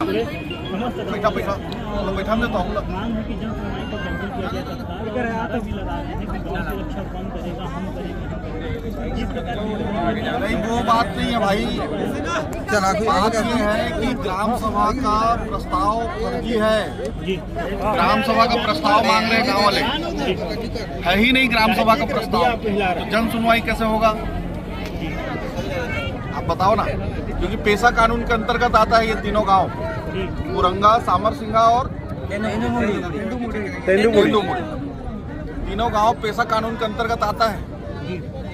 बैठा बैठा तो बैठा में तो हम लोग मांग है कि जन सुनवाई को कैंसिल किया जाए तत्काल भी लगा रहे हैं कि गाँव की रक्षा कौन करेगा, हम करेंगे। जिस प्रकार नहीं, वो बात नहीं है भाई। बात ये है कि ग्राम सभा का प्रस्ताव फर्जी है। जी ग्राम सभा का प्रस्ताव मांग रहे हैं गाँव वाले, है ही नहीं ग्राम सभा का प्रस्ताव, तो जन सुनवाई कैसे होगा आप बताओ ना। क्योंकि पेशा कानून के अंतर्गत आता है ये तीनों गांव, पुरंगा, सामरसिंगा और तेंदुमुड़ी। तीनों गांव पेशा कानून के अंतर्गत आता है।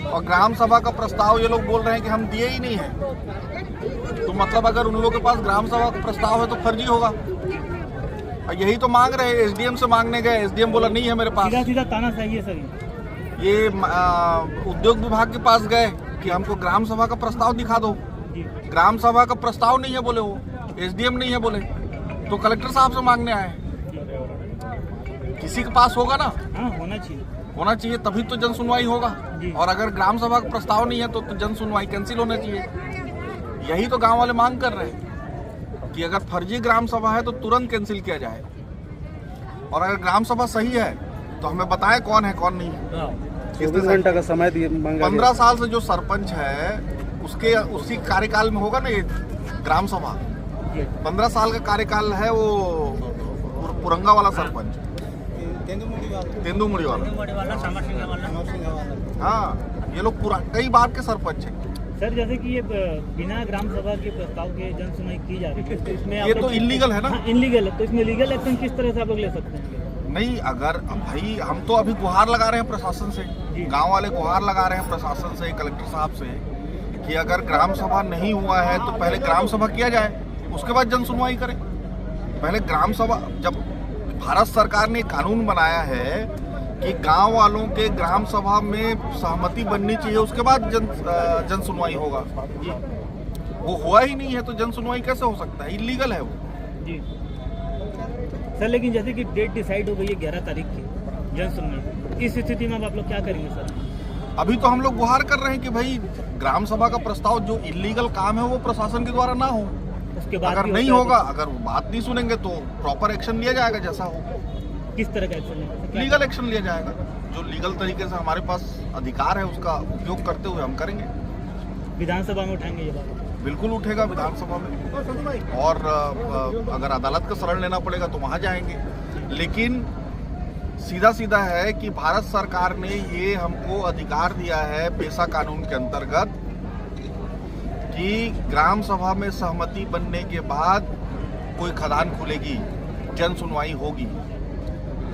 और ग्राम सभा का प्रस्ताव ये लोग बोल रहे हैं कि हम दिए ही नहीं है, तो मतलब अगर उन लोगों के पास ग्राम सभा का प्रस्ताव है तो फर्जी होगा। और यही तो मांग रहे हैं, एसडीएम से मांगने गए, एसडीएम बोला नहीं है मेरे पास। सीधा ताना सही है सर। ये उद्योग विभाग के पास गए कि हमको ग्राम सभा का प्रस्ताव दिखा दो, ग्राम सभा का प्रस्ताव नहीं है बोले, वो एसडीएम नहीं है बोले, तो कलेक्टर साहब से मांगने आए। किसी के पास होगा ना, हाँ होना चाहिए तभी तो जन सुनवाई होगा। और अगर ग्राम सभा का प्रस्ताव नहीं है तो जन सुनवाई कैंसिल होना चाहिए। यही तो गांव वाले मांग कर रहे हैं कि अगर फर्जी ग्राम सभा है तो तुरंत कैंसिल किया जाए, और अगर ग्राम सभा सही है तो हमें बताएं कौन है कौन नहीं है। 24 घंटा का समय दिए, 15 साल से जो सरपंच है उसके उसी कार्यकाल में होगा ना ये ग्राम सभा। 15 साल का कार्यकाल है वो पुरंगा वाला सरपंच, तेंदुमुड़ी वाला, हाँ, ये लोग पूरा कई बार के सरपंच हैं। सर जैसे कि ये बिना ग्राम सभा के प्रस्ताव के जन सुनवाई की जा रही है, तो इसमें ये तो इलीगल है ना। इलीगल है, तो इसमें लीगल एक्शन किस तरह से आप लोग ले सकते हैं? नहीं, अगर भाई हम तो अभी गुहार लगा रहे हैं प्रशासन से, गांव वाले गुहार लगा रहे हैं प्रशासन से, कलेक्टर साहब से, कि अगर ग्राम सभा नहीं हुआ है तो पहले ग्राम सभा किया जाए, उसके बाद जन सुनवाई करें। पहले ग्राम सभा, जब भारत सरकार ने कानून बनाया है कि गांव वालों के ग्राम सभा में सहमति बननी चाहिए, उसके बाद जन सुनवाई होगा। वो हुआ ही नहीं है तो जन सुनवाई कैसे हो सकता है? इलीगल है वो। जी सर, लेकिन जैसे कि डेट डिसाइड हो गई है 11 तारीख की जन सुनवाई, इस स्थिति में अब आप लोग क्या करेंगे सर? अभी तो हम लोग गुहार कर रहे हैं कि भाई ग्राम सभा का प्रस्ताव जो इलीगल काम है वो प्रशासन के द्वारा ना हो। उसके बाद अगर नहीं होगा, अगर वो बात नहीं सुनेंगे तो प्रॉपर एक्शन लिया जाएगा जैसा हो। किस तरह का एक्शन? लीगल एक्शन लिया जाएगा, जो लीगल तरीके से हमारे पास अधिकार है उसका उपयोग करते हुए हम करेंगे। विधानसभा में उठाएंगे ये बात? बिल्कुल उठेगा विधानसभा में, और अगर अदालत का शरण लेना पड़ेगा तो वहां जाएंगे। लेकिन सीधा सीधा है कि भारत सरकार ने ये हमको अधिकार दिया है पेशा कानून के अंतर्गत कि ग्राम सभा में सहमति बनने के बाद कोई खदान खुलेगी, जन सुनवाई होगी।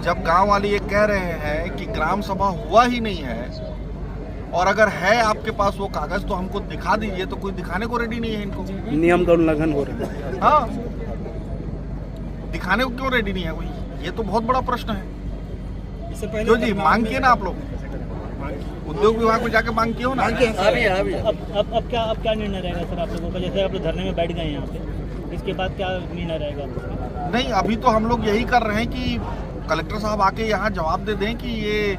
जब गांव वाले ये कह रहे हैं कि ग्राम सभा हुआ ही नहीं है, और अगर है आपके पास वो कागज तो हमको दिखा दीजिए, तो कोई दिखाने को रेडी नहीं है इनको। नियम का उल्लंघन हो रहा है। हाँ, दिखाने को क्यों रेडी नहीं है कोई? ये तो बहुत बड़ा प्रश्न है। क्यों जी, मांग किए ना आप लोग, उद्योग विभाग में जाके मांग किए हो ना। अब क्या निर्णय रहेगा सर आप लोगों का? जैसे आप लोग धरने में बैठ गए यहाँ पे, इसके बाद क्या निर्णय रहेगा? नहीं, अभी तो हम लोग यही कर रहे हैं कि कलेक्टर साहब आके यहाँ जवाब दे दें कि ये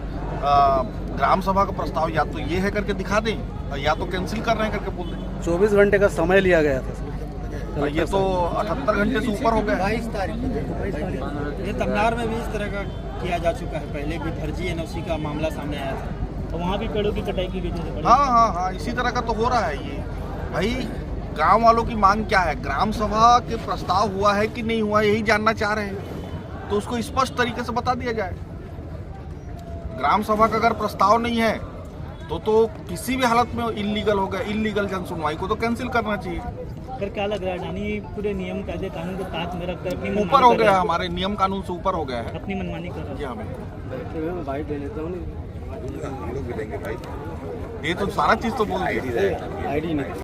ग्राम सभा का प्रस्ताव या तो ये है करके दिखा दें, या तो कैंसिल कर रहे हैं करके बोल दें। 24 घंटे का समय लिया गया था, ये तो 78 घंटे से ऊपर हो गया। 22 तारीख ये तमनार में भी इस तरह का किया जा चुका है, पहले भी फर्जी एनओसी का मामला सामने आया था, तो वहाँ भी पेड़ों की कटाई की गई। हाँ, इसी तरह का तो हो रहा है ये। भाई गांव वालों की मांग क्या है? ग्राम सभा के प्रस्ताव हुआ है कि नहीं हुआ, यही जानना चाह रहे हैं, तो उसको स्पष्ट तरीके से बता दिया जाए। ग्राम सभा का अगर प्रस्ताव नहीं है तो किसी भी हालत में इलीगल हो गया। इलीगल जन सुनवाई को तो कैंसिल करना चाहिए। फिर क्या लग रहा है, यानी पूरे नियम कायदे कानून को ताक में रखकर अपनी ऊपर हो गया है, हमारे नियम कानून से ऊपर हो गया है, अपनी मनमानी कर रहा है। हमें बाइट दे लेता हूँ, ये तो सारा चीज तो बोल दिया। आईडी नहीं।